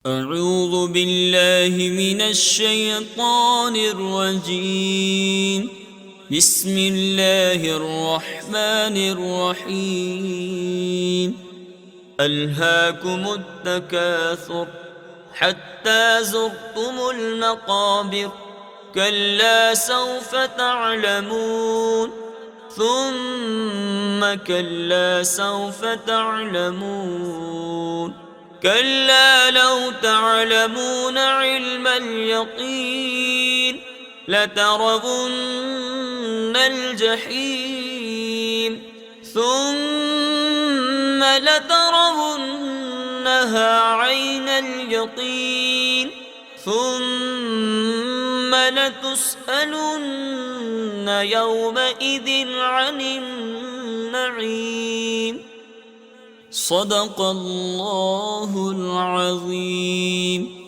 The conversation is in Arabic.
أعوذ بالله من الشيطان الرجيم. بسم الله الرحمن الرحيم. ألهاكم التكاثر حتى زرتم المقابر، كلا سوف تعلمون ثم كلا سوف تعلمون، كلا لو تعلمون علم اليقين لترون الجحيم ثم لترونها عين اليقين ثم لتسألن يومئذ عن النعيم. صدق الله العظيم.